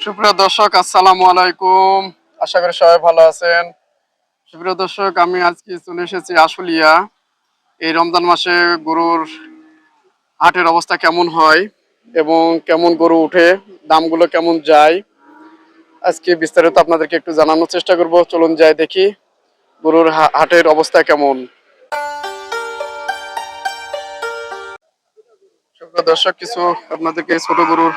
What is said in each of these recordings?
সুপ্রিয় দর্শক, আসসালামু আলাইকুম। আশা করি সবাই ভালো আছেন। সুপ্রিয় দর্শক, আমি আজকে চলে এসেছি আশুলিয়া। এই রমজান মাসে গরুর হাটের অবস্থা কেমন হয় এবং কেমন গরু উঠে, দামগুলো কেমন যায়, আজকে বিস্তারিত আপনাদেরকে একটু জানানোর চেষ্টা করব। চলুন যাই দেখি গরুর হাটের অবস্থা কেমন। সুপ্রিয় দর্শক, কিছু আপনাদেরকে ছোট গরুর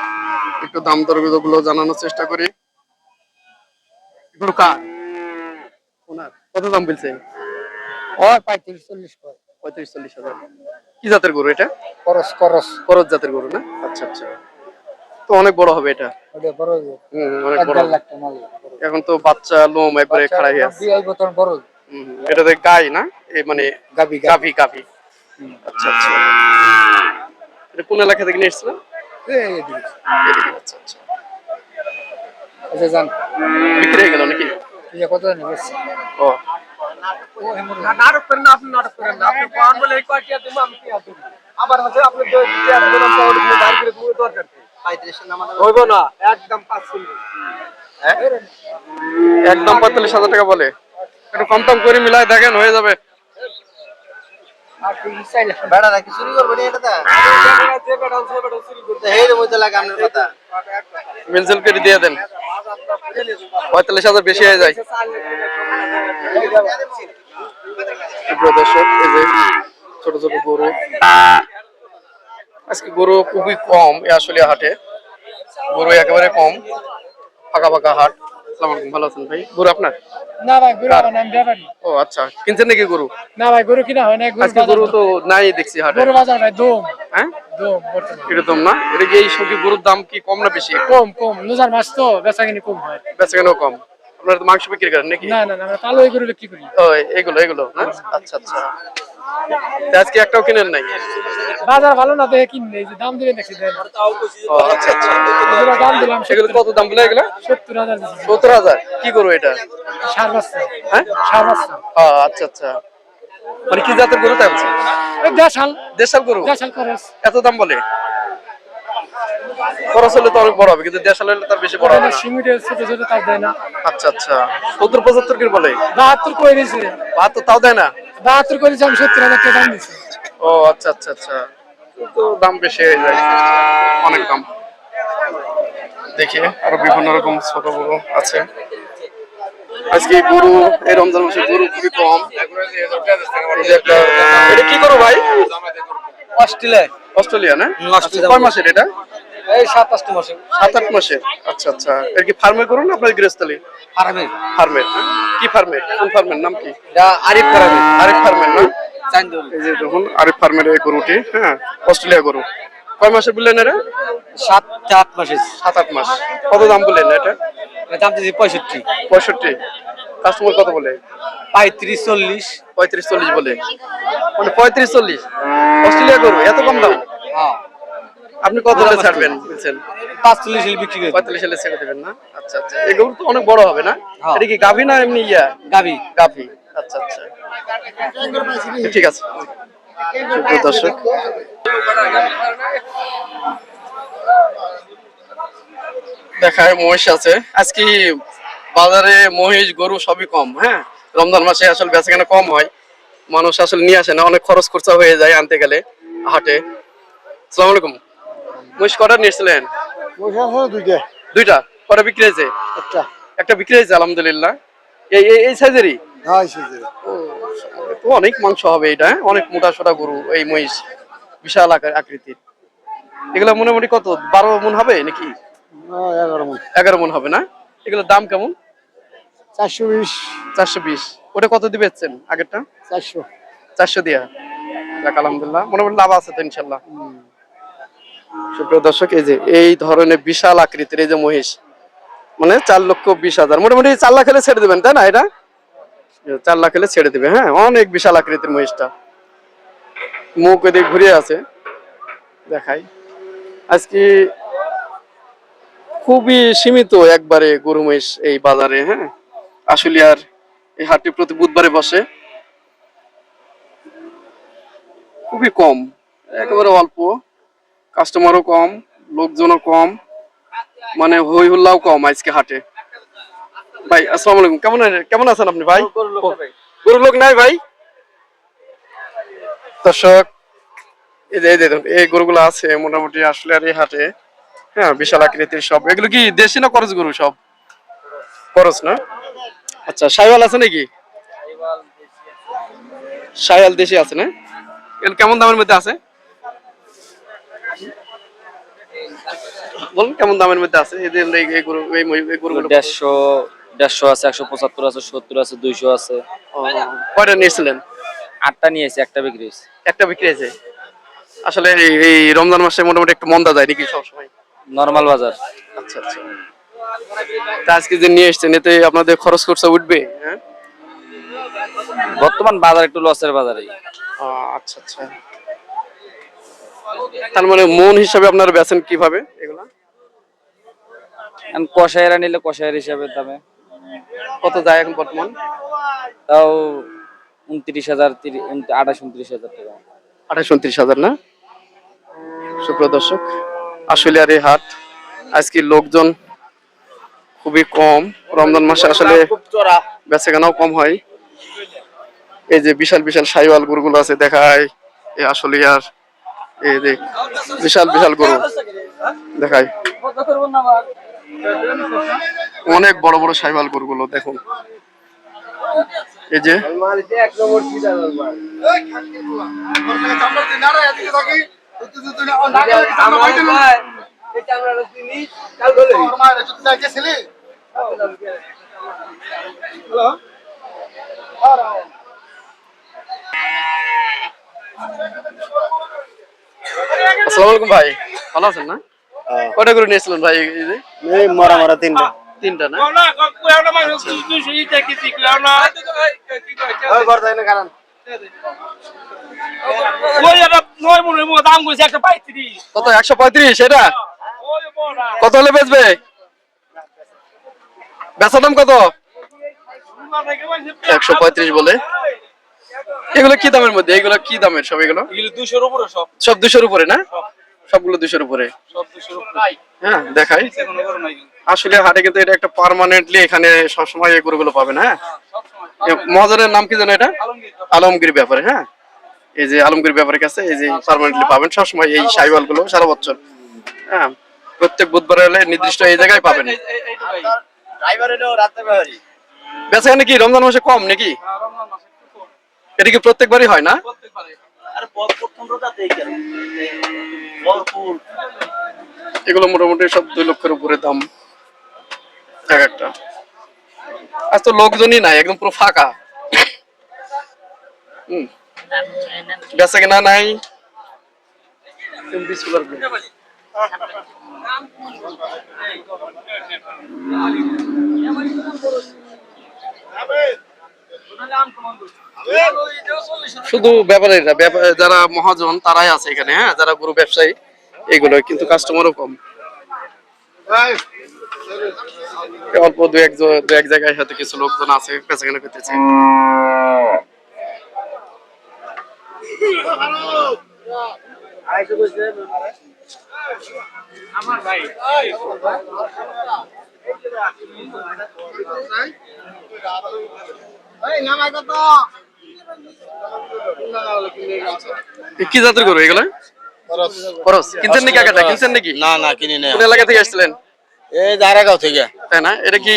একটু দাম দরগুলো জানানোর চেষ্টা করি। গরু কার? ওনার কত দাম বলছে? ও 35-40 করে। 35-40 হাজার। কি জাতের গরু এটা? করস করস করজ জাতের গরু না? আচ্ছা আচ্ছা, তো অনেক বড় হবে এটা। ওটা বড় অনেক বড় 1.5 হবে। লাখ টাকা মাল। এখন তো বাচ্চা লোম একবারে খাড়াই হয়ে আছে। এই বোতল বড় এটাতে গাই না, এই মানে গাবি গাভি গাভি। আচ্ছা আচ্ছা, এটা কোন এলাকা থেকে নিয়ে এসেছিলেন? এই দিকে। এদিকে। আচ্ছা আচ্ছা, আচ্ছা জান বিক্রি হয়ে গেল নাকি? এই কত নিবেছ? ও ও এমন নাটক করেন না, আপনি নাটক করেন না, আপনি কোন বলে এই কয়টা তুমি আমি কি আছি আবার হচ্ছে আপনি তো টিয়ার দিলাম তো ওর দাঁড় করে পুরো দরকার 35 এর নাম হইব না, একদম 5 কিলো। হ্যাঁ, একদম 45,000 টাকা বলে। একটু কম টম করে মিলাই দেখেন, হয়ে যাবে। আর কি চাইলে বেড়া নাকি চুরি করবে না এটা যে বেড়া চুরি করতে হেই রে মধ্যে লাগা আপনার কথা মিলজুল করে দিয়ে দেন, 45,000 বেশি হয়ে যায়। সুপ্রিয় দর্শক, এই যে ছোট ছোট গরু, আজকে গরু খুবই কম এই আশুলিয়া হাটে। গরু একেবারে কম, ফাঁকা ফাঁকা হাট। আসসালামু আলাইকুম, ভালো আছেন ভাই? গরু আপনার? না ভাই গরু আমার নাম ব্যাপারী। ও আচ্ছা, কিনছেন নাকি গরু? না ভাই গরু কিনা হয় না, গরু আজকে গরু তো নাই দেখছি হাটে। গরু বাজার ভাই দম হ্যাঁ, দম বর্তমানে এরকম না? এটা কি এই সবজি গরুর দাম কি কম না বেশি? কম কম রোজার মাস তো বেচা কিনি কম হয়। বেচা কেন কম? আপনারা তো মাংস বিক্রি করেন নাকি? না না না আমরা কালো এই গরু বিক্রি করি। ও এগুলো এগুলো না? আচ্ছা আচ্ছা, তা আজকে একটাও কিনেন নাই? বাজার ভালো না দেখে কিনলে এই যে দাম দিবেন দেখছি দেন। ও আচ্ছা আচ্ছা, এগুলো দাম দিলাম এগুলো কত দাম বলে এগুলো? 70,000 দিছি। 70,000? কি গরু এটা? সার বাচ্চা হ্যাঁ, সার বাচ্চা ও আচ্ছা আচ্ছা, মানে কি জাতের গরু তাই বলছি? এই দেশাল দেশাল গরু? দেশাল খরচ এত দাম বলে? খরচ হলে তো অনেক বড় হবে, কিন্তু দেশাল হলে তার বেশি বড় হবে না। সিমিটের ছোট ছোট তাও দেয় না। আচ্ছা আচ্ছা, 70-75 কি বলে? 72 করে দিয়েছে। 72 তাও দেয় না? 72 করে দিয়েছে, আমি 70,000 টাকা দাম দিছি। ও আচ্ছা আচ্ছা আচ্ছা, তো দাম বেশি হয়ে যায়, অনেক দাম। দেখি আরো বিভিন্ন রকম ছোট গরু আছে। আজকে গরু এই রমজান মাসে গরু খুবই কম। এই যে একটা, এটা কি গরু ভাই? অস্ট্রেলিয়া অস্ট্রেলিয়া না? অস্ট্রেলিয়া কয় মাসের এটা? এই 27 মাসে 7-8 মাসের। আচ্ছা আচ্ছা, এর কি ফার্মে গরু না আপনার গৃহস্থলী? ফার্মে ফার্মের। কি ফার্মের? কোন ফার্মের নাম কি? এটা আরিফ ফার্মে আরিফ ফার্মের না? চান্দুল এই যে দেখুন আরিফ ফার্মের এই গরুটি, হ্যাঁ, অস্ট্রেলিয়া গরু। কয় মাসে বললেন এটা? 7-8 মাসে 7-8 মাস। কত দাম বললেন এটা? দাম দিছি 65 65। কাস্টমার কত বলে? 35-40 35-40 বলে, মানে 35-40 অস্ট্রেলিয়া গরু, এত কম দাম? হ্যাঁ আপনি কত হলে ছাড়বেন বলছেন? 45 এর বিক্রি করে 45 হলে ছেড়ে দেবেন না? আচ্ছা আচ্ছা, এই গরু তো অনেক বড় হবে না? হ্যাঁ। এটা কি গাভী না এমনি ইয়া? গাবি গাভী। আচ্ছা আচ্ছা, ঠিক আছে। সুপ্রিয় দর্শক, দেখায় মহিষ আছে আজকে বাজারে। মহিষ গরু সবই কম। হ্যাঁ, রমজান মাসে আসলে বেচাকেনা কম হয়, মানুষ আসলে নিয়ে আসে না, অনেক খরচ খরচা হয়ে যায় আনতে গেলে হাটে। আসসালামু আলাইকুম, মহিষ কটা নিয়েছিলেন? পয়সা আছে দুইটা দুইটা। কটা বিক্রি হয়েছে? একটা একটা বিক্রি হয়েছে, আলহামদুলিল্লাহ। এই এই এই সাইজেরই? হ্যাঁ এসেছে তো অনেক মাংস হবে এটা, হ্যাঁ? অনেক মোটা সোটা গরু এই মহিষ, বিশাল আকৃতির। এগুলো মোটামুটি কত 12 মণ হবে নাকি? 11 মণ 11 মণ হবে না? এগুলোর দাম কেমন? 420 420। ওটা কত দিবেছেন আগেরটা? 400 400 দিয়া। যাক আলহামদুলিল্লাহ, মোটামুটি লাভ আছে তো ইনশাল্লাহ। সুপ্রিয় দর্শক, এই যে এই ধরনের বিশাল আকৃতির এই যে মহিষ, মানে 4,20,000, মোটামুটি 4 লাখ হলে ছেড়ে দেবেন তাই না? এটা 4 লাখ হলে ছেড়ে দেবে। হ্যাঁ, অনেক বিশাল আকৃতির মহিষটা, মুখ এদিকে ঘুরে আছে, দেখাই। আজকে খুবই সীমিত একবারে গরু মহিষ এই বাজারে। হ্যাঁ, আশুলিয়ার এই হাটটি প্রতি বুধবারে বসে, খুবই কম, একেবারে অল্প, কাস্টমারও কম, লোকজনও কম। মানে হই হুল্লাও কম আজকে হাটে। ভাই আসসালামু আলাইকুম, কেমন আছেন আপনি ভাই? গরু লোক নাই ভাই। দর্শক এই দেখুন এই গরুগুলো আছে মোটামুটি আসলে আর এই হাটে। হ্যাঁ বিশাল আকৃতির সব। এগুলো কি দেশি না করজ গরু সব? করজ না? আচ্ছা শাহিওয়াল আছে নাকি? শাহিওয়াল দেশি আছে না? এগুলো কেমন দামের মধ্যে আছে? বলুন কেমন দামের মধ্যে আছে এই যে এই গরু এই গরুগুলো? 150 আছে, 175 আছে, 70 আছে, 200 আছে। ও, কয়টা নিয়েছিলেন? 8টা নিয়েছি, একটা বিক্রি হয়েছে। একটা বিক্রি হয়েছে। আসলে এই রমজান মাসে মোটামুটি একটু মন্দা যায় নাকি সবসময়? নরমাল বাজার। আচ্ছা আচ্ছা। তা আজকে যে নিয়ে এসছেন এতে আপনাদের খরচ খরচা উঠবে? হ্যাঁ বর্তমান বাজার একটু লসের বাজারে। আচ্ছা আচ্ছা। তার মানে মন হিসাবে আপনারা বেচেন কিভাবে এগুলা? এখন কষাইরা নিলে কষাইয়ের হিসাবে দামে। কত যায় এখন বর্তমান? তাও 29,000, 28-29,000 টাকা। 28-29 হাজার না? সুপ্রিয় দর্শক আসলে আর এই হাট আজকে লোকজন খুবই কম। রমজান মাসে আসলে বেচাকেনাও কম হয়। এই যে বিশাল বিশাল শাহিওয়াল গরুগুলো আছে দেখায় এই আসলে আর এই যে বিশাল বিশাল গরু দেখায়, অনেক বড় বড় শাহিওয়াল গরুগুলো দেখুন। এই যে আসসালামু আলাইকুম ভাই, ভালো আছেন না? কয়টা গরু নিয়েছিলেন ভাই? এই যে মরা মরা তিনটা। তিনটা না? কত? 135? এটা কত হলে বেচবে? বেচার দাম কত? 135 বলে। এগুলো কি দামের মধ্যে? এগুলো কি দামের সব? এগুলো 200-র উপরে সব। সব 200-র উপরে না? সবগুলো 200-র উপরে। সব 200-র উপরে। হ্যাঁ দেখাই। আসলে হাটে কিন্তু এটা একটা পার্মানেন্টলি এখানে সবসময় এই গরুগুলো পাবেন। হ্যাঁ মহাজনের নাম কি জানো? এটা আলমগীর ব্যাপারে। হ্যাঁ এই যে আলমগীর ব্যাপারের কাছে এই যে পার্মানেন্টলি পাবেন সবসময় এই শাহিওয়াল গুলো সারা বছর। হ্যাঁ প্রত্যেক বুধবার হলে নির্দিষ্ট এই জায়গায় পাবেন। বেচাকেনা কি রমজান মাসে কম নাকি? এটা কি প্রত্যেকবারই হয় না? এগুলো মোটামুটি সব 2 লক্ষের উপরে দাম এক একটা। আজ তো লোকজনই নাই, একদম পুরো ফাঁকা। বেচাকেনা নাই। শুধু ব্যাপারীরা যারা মহাজন তারাই আছে এখানে। হ্যাঁ যারা গরু ব্যবসায়ী এগুলো, কিন্তু কাস্টমারও কম। অল্প দু এক জায়গায় হয়তো কিছু লোকজন আছে বেচাকেনা করতেছে। কি জাতের গরু এগুলো? খরচ কিনছেন নাকি? আগে কিনছেন নাকি? না না কিনি না। কোন এলাকা থেকে আসছিলেন? এই দারাগাঁও থেকে। তাই না? এটা কি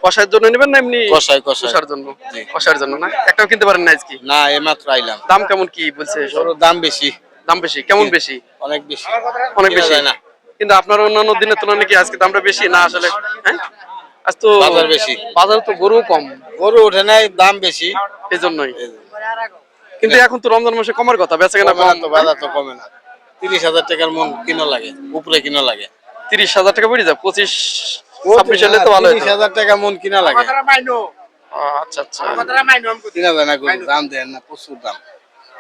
কষার জন্য নেবেন না এমনি কষার জন্য? কষার জন্য না? একটাও কিনতে পারেন না আজকে? না এইমাত্র আইলাম। দাম কেমন কি বলছে? দাম বেশি। দাম বেশি? কেমন বেশি? অনেক বেশি। অনেক বেশি না? কিন্তু আপনার অন্যান্য দিনের তুলনায় কি আজকে দামটা বেশি না আসলে? হ্যাঁ আজ তো বাজার বেশি। বাজার তো গরু কম, গরু ওঠে নাই, দাম বেশি এই জন্যই। কিন্তু এখন তো রমজান মাসে কমার কথা, বেচাকেনা কম তো বাজার তো কমে না। 30,000 টাকার মন কিনো লাগে, উপরে কিনো লাগে। 30,000 টাকা বেড়ে যায় 25-26 হলে তো ভালো হতো। 30,000 টাকা মন কিনা লাগে। আচ্ছা আচ্ছা। কিনা যায় না গরু, দাম দেন না, প্রচুর দাম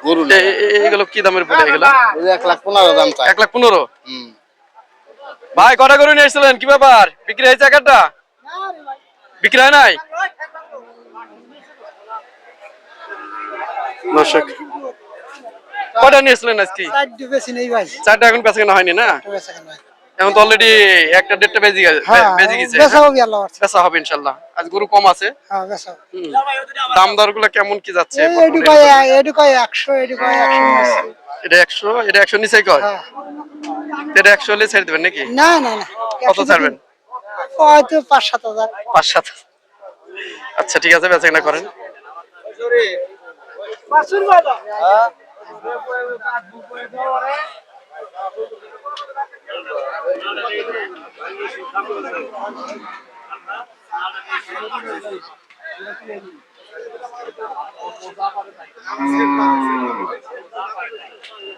গরু। এগুলো কি দামের পড়ে এগুলো? 1,15,000 দাম চাই। 1,15,000? ভাই কটা গরু নিয়ে এসেছিলেন? কি ব্যাপার, বিক্রি হয়েছে একটা? বিক্রি হয় নাই? দর্শক কটা নিয়েছিলেন আজকে? 4 বেশি নেই ভাই। 4টা এখন বেচাকেনা হয়নি না? এখন তো অলরেডি একটা দেড়টা বেজে গেছে, বেজে গেছে। বেচা হবে আল্লাহ আছে। বেচা হবে ইনশাল্লাহ। আজ গরু কম আছে। হ্যাঁ বেচা হবে। হুম। দাম দর গুলো কেমন কি যাচ্ছে? এডু কয় 100 এডু কয় 100 নিচ্ছে। এটা 100, এটা 100 নিচেই কয়। হ্যাঁ এটা 100 হলে ছেড়ে দেবেন নাকি? না না না কত ছাড়বেন? হয়তো 5-7 হাজার। 5-7। আচ্ছা ঠিক আছে, বেচা কিনা করেন।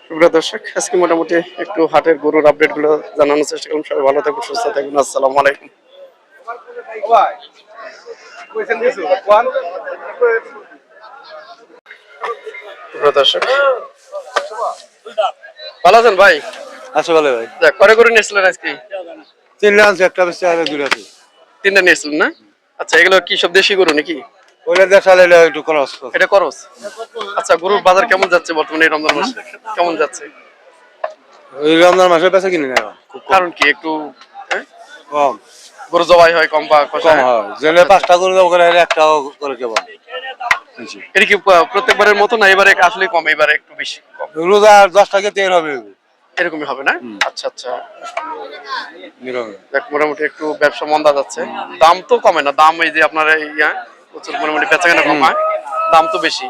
সুপ্রিয় দর্শক, আজকে মোটামুটি একটু হাটের গরুর আপডেট গুলো জানানোর চেষ্টা করলাম। সবাই ভালো থাকবেন, সুস্থ থাকবেন। আসসালামু আলাইকুম। সুপ্রিয় দর্শক, ভালো আছেন ভাই? আচ্ছা বলে ভাই যাক, কয়টা গরু নিয়েছিলেন আজকে? 3 আনছে, একটা বেশি আর 2 আছে। 3টা নিয়েছিলেন না? আচ্ছা, এগুলো কি সব দেশি গরু নাকি? ওইটা দেখালে একটু খরচ। এটা করস। আচ্ছা, গরুর বাজার কেমন যাচ্ছে বর্তমানে এই রমজান মাসে? কেমন যাচ্ছে? ওই রমজান মাসে বেচা কিনে নেয় খুব কারণ কি একটু হ্যাঁ? কম গরু জবাই হয় কম বা কষা কম হয়। জেলে 5টা করে ওখানে একটাও করে কেবল। এটা কি প্রত্যেকবারের মতো না এবারে আসলে কম, এবারে একটু বেশি কম? রোজা 10 টাকা 13 হবে এরকমই হবে না? আচ্ছা আচ্ছা। এরকম। দেখ, মোটামুটি একটু ব্যবসা মন্দা যাচ্ছে। দাম তো কমে না, দাম এই যে আপনার প্রচুর মোটামুটি বেচা কেনা কমায়, দাম তো বেশি।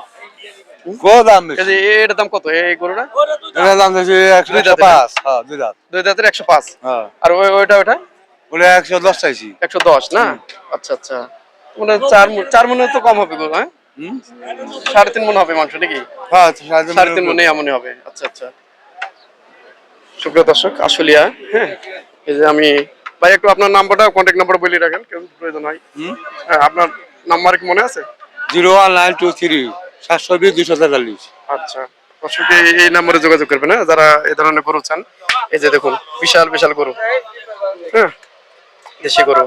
কো দাম এই বেশি। যে এটার দাম কত এই গরুটা? এটা দাম বেশি 105। হ্যাঁ 2 দাঁত। 2 দাঁতের 105। হ্যাঁ আর ওইটা ওটা 110 চাইছি। 110 না? আচ্ছা আচ্ছা। মানে 4 মনে তো কম হবে গরু, হ্যাঁ? 3.5 মন হবে মাংস নাকি? হ্যাঁ 3.5 মনে এমনই হবে। আচ্ছা আচ্ছা। সুপ্রিয় দর্শক, আশুলিয়া, হ্যাঁ, এই যে আমি ভাই একটু আপনার নাম্বারটা, কন্ট্যাক্ট নাম্বার বলে রাখেন, কেউ প্রয়োজন হয়। হ্যাঁ, আপনার নাম্বার কি মনে আছে? 01923 720 243। আচ্ছা, দর্শক এই নাম্বারে যোগাযোগ করবেন, হ্যাঁ, যারা এই ধরনের গরু চান। এই যে দেখুন, বিশাল বিশাল গরু, হ্যাঁ, দেশি গরু।